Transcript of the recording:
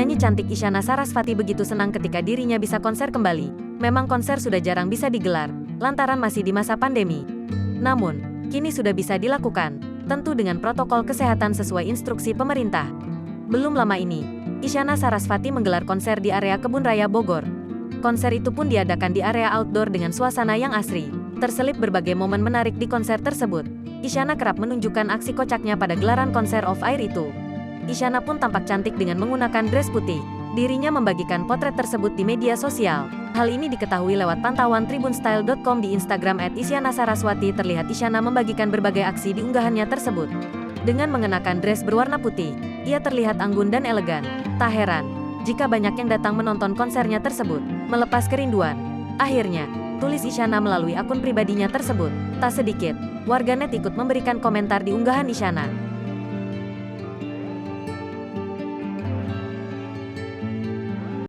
Penyanyi cantik Isyana Sarasvati begitu senang ketika dirinya bisa konser kembali. Memang konser sudah jarang bisa digelar, lantaran masih di masa pandemi. Namun, kini sudah bisa dilakukan, tentu dengan protokol kesehatan sesuai instruksi pemerintah. Belum lama ini, Isyana Sarasvati menggelar konser di area Kebun Raya Bogor. Konser itu pun diadakan di area outdoor dengan suasana yang asri. Terselip berbagai momen menarik di konser tersebut. Isyana kerap menunjukkan aksi kocaknya pada gelaran konser off-air itu. Isyana pun tampak cantik dengan menggunakan dress putih. Dirinya membagikan potret tersebut di media sosial. Hal ini diketahui lewat pantauan tribunstyle.com di Instagram @isyanasaraswati. Terlihat Isyana membagikan berbagai aksi di unggahannya tersebut. Dengan mengenakan dress berwarna putih, ia terlihat anggun dan elegan. Tak heran jika banyak yang datang menonton konsernya tersebut. Melepas kerinduan. Akhirnya, tulis Isyana melalui akun pribadinya tersebut. Tak sedikit warganet ikut memberikan komentar di unggahan Isyana.